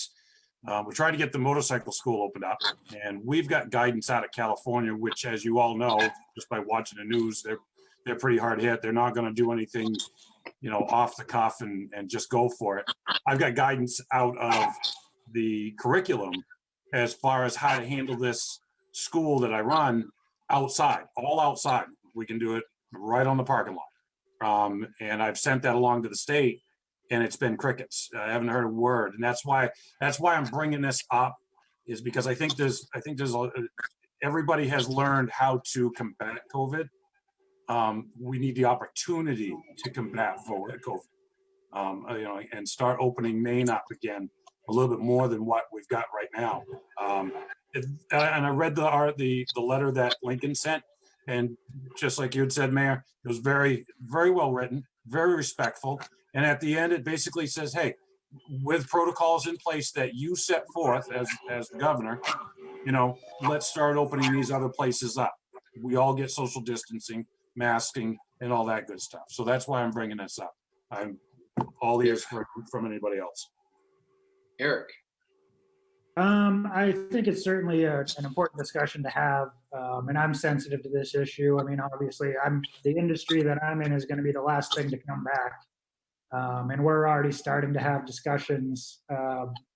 we're trying to get the motorcycle school opened up, and we've got guidance out of California, which, as you all know, just by watching the news, they're pretty hard hit. They're not going to do anything, you know, off the cuff and just go for it. I've got guidance out of the curriculum as far as how to handle this school that I run outside, all outside. We can do it right on the parking lot. And I've sent that along to the state, and it's been crickets. I haven't heard a word. And that's why I'm bringing this up, is because I think there's everybody has learned how to combat COVID. We need the opportunity to combat COVID, you know, and start opening Maine up again a little bit more than what we've got right now. And I read the letter that Lincoln sent, and just like you had said, Mayor, it was very, very well written, very respectful. And at the end, it basically says, hey, with protocols in place that you set forth as the governor, you know, let's start opening these other places up. We all get social distancing, masking, and all that good stuff. So that's why I'm bringing this up. I'm all ears from anybody else. Eric. I think it's certainly an important discussion to have, and I'm sensitive to this issue. I mean, obviously, the industry that I'm in is going to be the last thing to come back, and we're already starting to have discussions,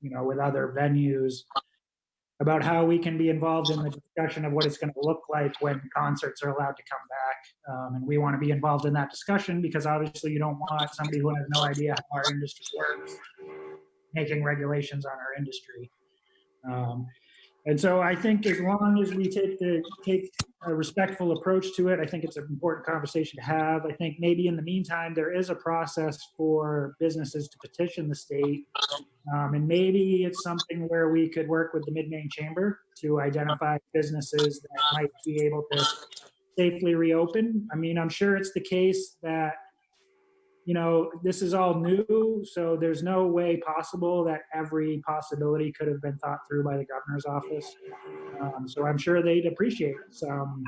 you know, with other venues about how we can be involved in the discussion of what it's going to look like when concerts are allowed to come back, and we want to be involved in that discussion, because obviously you don't want somebody who has no idea how our industry works making regulations on our industry. And so I think as long as we take a respectful approach to it, I think it's an important conversation to have. I think maybe in the meantime, there is a process for businesses to petition the state. And maybe it's something where we could work with the Mid-Maine Chamber to identify businesses that might be able to safely reopen. I mean, I'm sure it's the case that, you know, this is all new, so there's no way possible that every possibility could have been thought through by the governor's office. So I'm sure they'd appreciate some,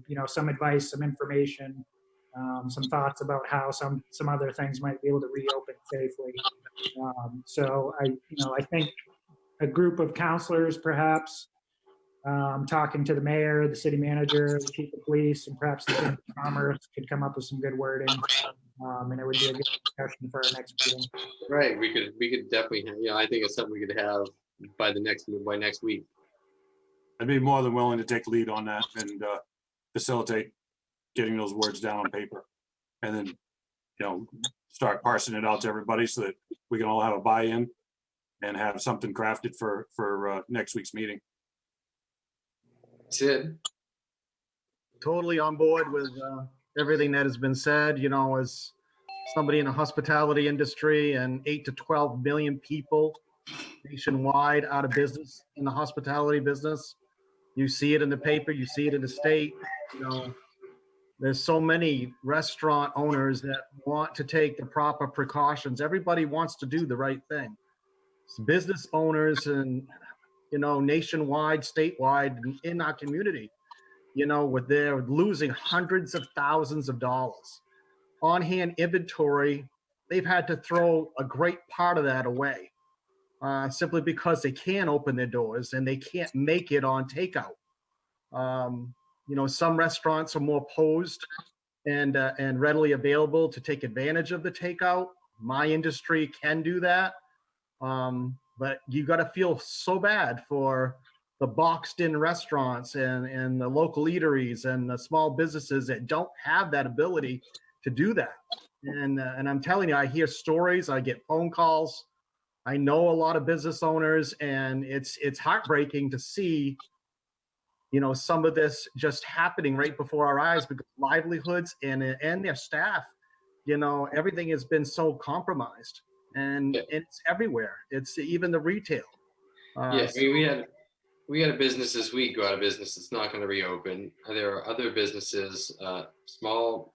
you know, some advice, some information, some thoughts about how some other things might be able to reopen safely. So I think a group of counselors, perhaps, talking to the mayor, the city manager, the chief of police, and perhaps the Chamber of Commerce could come up with some good wording. And it would be a good discussion for our next meeting. Right. We could definitely, you know, I think it's something we could have by next week. I'd be more than willing to take lead on that and facilitate getting those words down on paper, and then, you know, start parsing it out to everybody so that we can all have a buy-in and have something crafted for next week's meeting. Sid. Totally on board with everything that has been said. You know, as somebody in the hospitality industry, and 8 to 12 million people nationwide out of business in the hospitality business. You see it in the paper, you see it in the state. You know, there's so many restaurant owners that want to take the proper precautions. Everybody wants to do the right thing. It's business owners and, you know, nationwide, statewide, in our community, you know, with they're losing hundreds of thousands of dollars. On-hand inventory, they've had to throw a great part of that away. simply because they can't open their doors and they can't make it on takeout. Some restaurants are more posed and readily available to take advantage of the takeout. My industry can do that. But you got to feel so bad for the boxed in restaurants and the local eateries and the small businesses that don't have that ability to do that. And I'm telling you, I hear stories, I get phone calls. I know a lot of business owners, and it's heartbreaking to see, some of this just happening right before our eyes, because livelihoods and their staff, everything has been so compromised, and it's everywhere. It's even the retail. Yeah, I mean, we had a business this week go out of business. It's not going to reopen. There are other businesses, small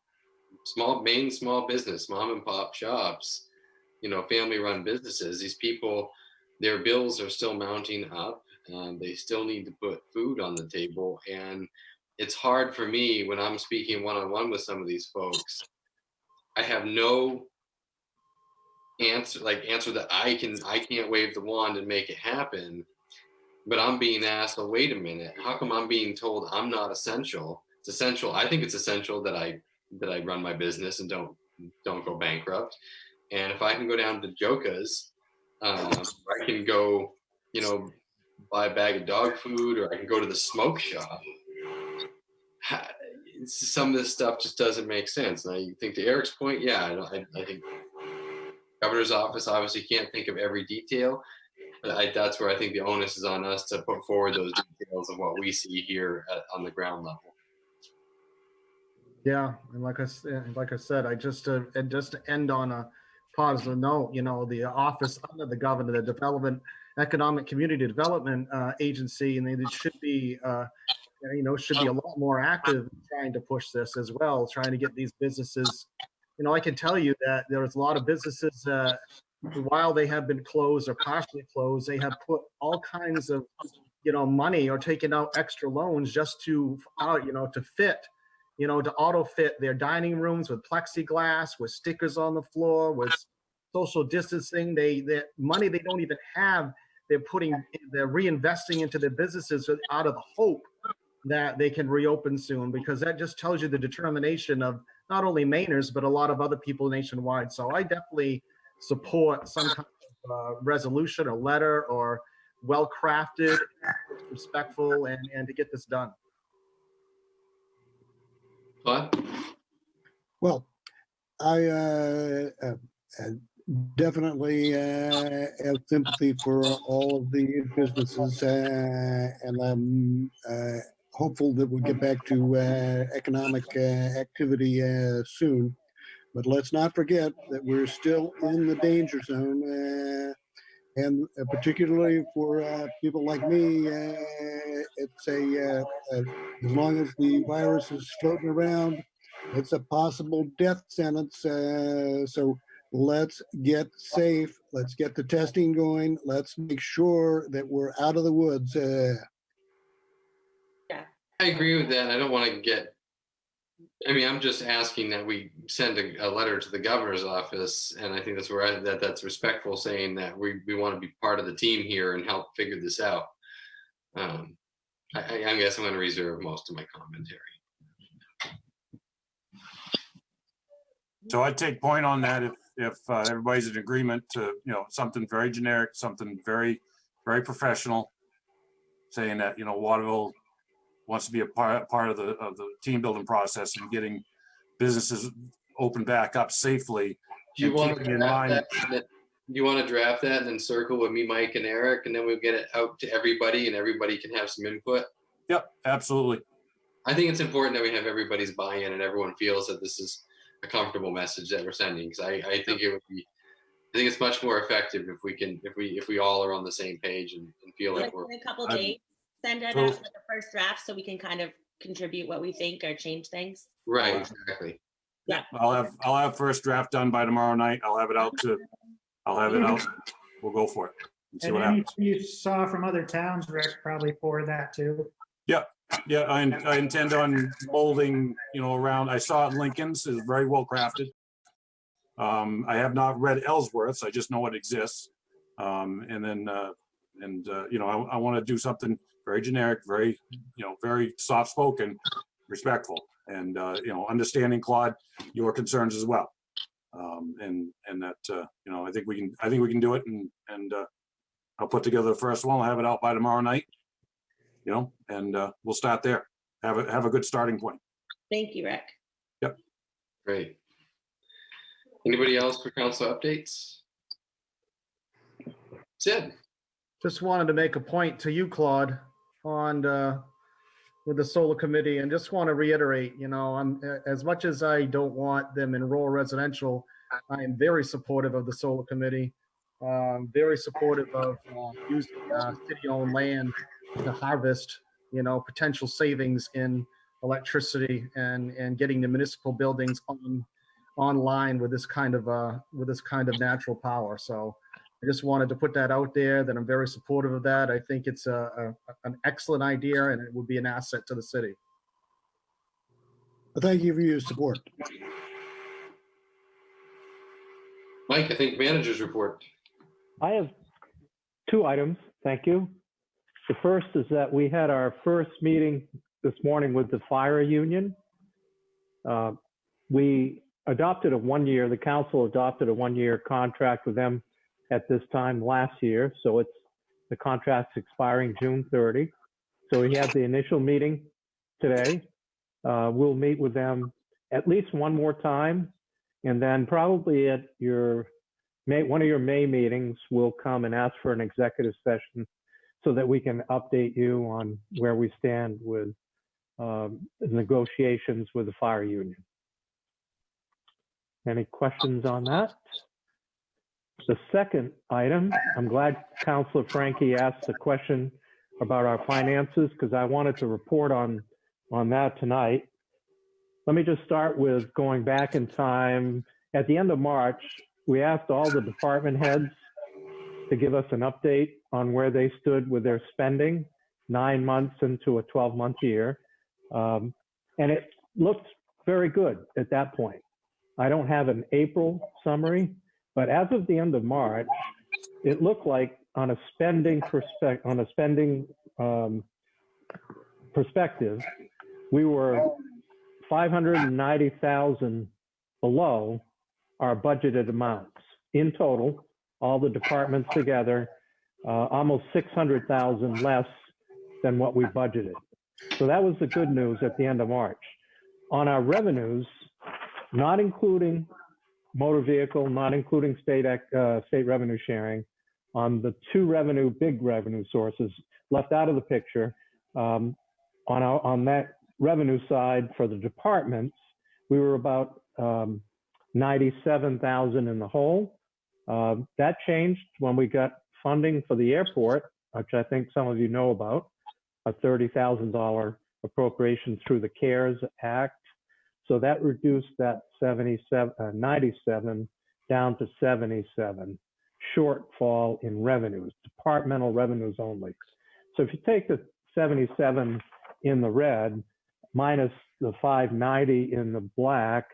business, mom and pop shops, family run businesses. These people, their bills are still mounting up. They still need to put food on the table. And it's hard for me when I'm speaking one-on-one with some of these folks. I have no answer that I can't wave the wand and make it happen. But I'm being asked, well, wait a minute, how come I'm being told I'm not essential? It's essential. I think it's essential that I run my business and don't go bankrupt. And if I can go down to Joka's, I can go, buy a bag of dog food, or I can go to the smoke shop. Some of this stuff just doesn't make sense. And I think to Eric's point, I think governor's office obviously can't think of every detail. But that's where I think the onus is on us to put forward those details of what we see here on the ground level. Yeah, and like I said, just to end on a positive note, the office under the governor, the Development Economic Community Development Agency, and it should be a lot more active trying to push this as well, trying to get these businesses. I can tell you that there's a lot of businesses. While they have been closed or partially closed, they have put all kinds of, money or taken out extra loans just to fit, to auto fit their dining rooms with plexiglass, with stickers on the floor, with social distancing. That money they don't even have, they're reinvesting into their businesses out of the hope that they can reopen soon, because that just tells you the determination of not only Mainers, but a lot of other people nationwide. So I definitely support some kind of resolution or letter, or well-crafted, respectful, and to get this done. What? Well, I definitely have sympathy for all of the businesses, and I'm hopeful that we'll get back to economic activity soon. But let's not forget that we're still in the danger zone, and particularly for people like me, it's as long as the virus is floating around, it's a possible death sentence. So let's get safe. Let's get the testing going. Let's make sure that we're out of the woods. I agree with that. I don't want to get. I'm just asking that we send a letter to the governor's office, and I think that's where that's respectful, saying that we want to be part of the team here and help figure this out. I guess I'm going to reserve most of my commentary. So I take point on that if everybody's in agreement to, something very generic, something very, very professional, saying that, Waterville wants to be a part of the team building process and getting businesses open back up safely. Do you want to draft that and then circle with me, Mike, and Eric, and then we'll get it out to everybody and everybody can have some input? Yep, absolutely. I think it's important that we have everybody's buy-in and everyone feels that this is a comfortable message that we're sending, because I think it's much more effective if we all are on the same page and feel like we're in a couple days. Send it out with the first draft so we can kind of contribute what we think or change things. Right, exactly. Yeah. I'll have first draft done by tomorrow night. I'll have it out. We'll go for it and see what happens. Anything you saw from other towns, Rick, probably for that too. Yeah. I intend on molding, around. I saw it Lincoln's is very well crafted. I have not read Ellsworth's. I just know it exists. And then, you know, I want to do something very generic, very, you know, very soft spoken, respectful, and, you know, understanding, Claude, your concerns as well. And that, you know, I think we can do it, and I'll put together the first one. I'll have it out by tomorrow night, you know, and we'll start there. Have a good starting point. Thank you, Rick. Yep. Great. Anybody else for council updates? Sid? Just wanted to make a point to you, Claude, on with the solar committee, and just want to reiterate, you know, I'm as much as I don't want them in rural residential, I am very supportive of the solar committee. Very supportive of using city-owned land to harvest, you know, potential savings in electricity and getting the municipal buildings online with this kind of natural power. So I just wanted to put that out there, that I'm very supportive of that. I think it's an excellent idea, and it would be an asset to the city. Well, thank you for your support. Mike, I think managers report. I have 2 items, thank you. The first is that we had our first meeting this morning with the fire union. We adopted the council adopted a 1-year contract with them at this time last year. So the contract's expiring June 30. So we had the initial meeting today. We'll meet with them at least one more time. And then probably at one of your May meetings, we'll come and ask for an executive session so that we can update you on where we stand with negotiations with the fire union. Any questions on that? The second item, I'm glad Councilor Frankie asked the question about our finances, because I wanted to report on that tonight. Let me just start with going back in time. At the end of March, we asked all the department heads to give us an update on where they stood with their spending 9 months into a 12-month year. And it looked very good at that point. I don't have an April summary, but as of the end of March, it looked like on a spending perspective, we were 590,000 below our budgeted amounts. In total, all the departments together, almost 600,000 less than what we budgeted. So that was the good news at the end of March. On our revenues, not including motor vehicle, not including state revenue sharing, on the 2 big revenue sources left out of the picture, on that revenue side for the departments, we were about 97,000 in the hole. That changed when we got funding for the airport, which I think some of you know about, a $30,000 appropriation through the CARES Act. So that reduced that 97 down to 77 shortfall in revenues, departmental revenues only. So if you take the 77 in the red minus the 590 in the black,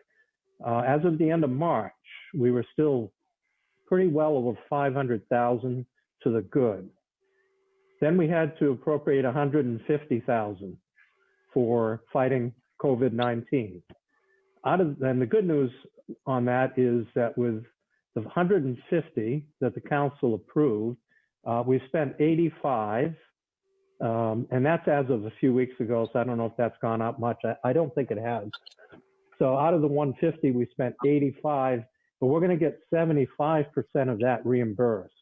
as of the end of March, we were still pretty well over 500,000 to the good. Then we had to appropriate 150,000 for fighting COVID-19. And the good news on that is that with the 150 that the council approved, we spent 85, and that's as of a few weeks ago, so I don't know if that's gone up much. I don't think it has. So out of the 150, we spent 85, but we're going to get 75% of that reimbursed.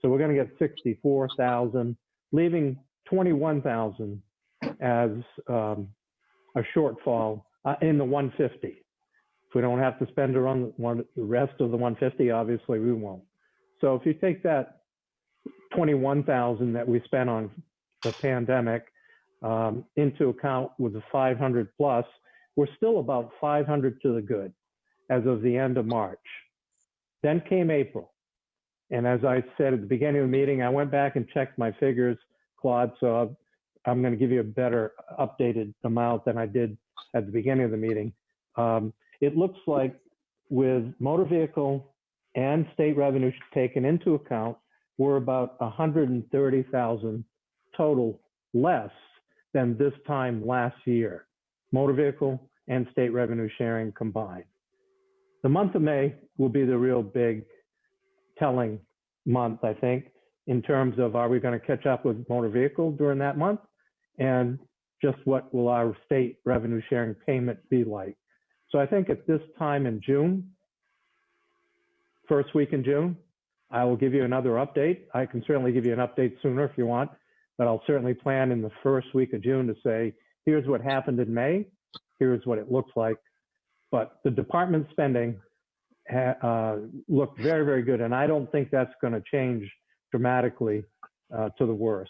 So we're going to get 64,000, leaving 21,000 as a shortfall in the 150. If we don't have to spend around the rest of the 150, obviously we won't. So if you take that 21,000 that we spent on the pandemic into account with the 500 plus, we're still about 500 to the good as of the end of March. Then came April. And as I said at the beginning of the meeting, I went back and checked my figures, Claude, so I'm going to give you a better updated amount than I did at the beginning of the meeting. It looks like with motor vehicle and state revenue taken into account, we're about 130,000 total less than this time last year, motor vehicle and state revenue sharing combined. The month of May will be the real big telling month, I think, in terms of are we going to catch up with motor vehicle during that month? And just what will our state revenue sharing payment be like? So I think at this time in June, first week in June, I will give you another update. I can certainly give you an update sooner if you want, but I'll certainly plan in the first week of June to say, here's what happened in May, here's what it looks like. But the department spending looked very, very good, and I don't think that's going to change dramatically to the worse.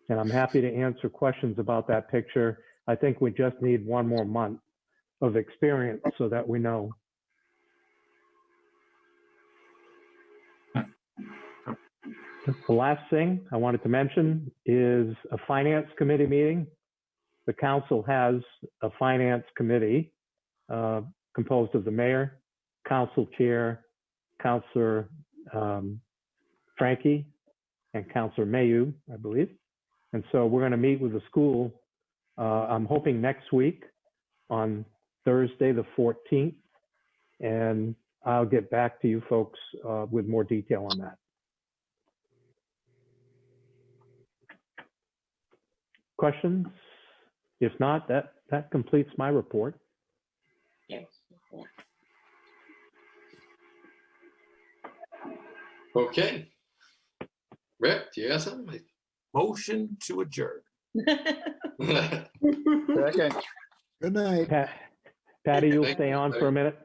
And I'm happy to answer questions about that picture. I think we just need one more month of experience so that we know. The last thing I wanted to mention is a finance committee meeting. The council has a finance committee composed of the mayor, council chair, Councilor Frankie, and Councilor Mayu, I believe. And so we're going to meet with the school, I'm hoping next week on Thursday, the 14th. And I'll get back to you folks with more detail on that. Questions? If not, that completes my report. Yes. Okay. Rick, do you have something? Motion to adjourn. Second. Good night. Patty, you'll Thank stay you. on for a minute?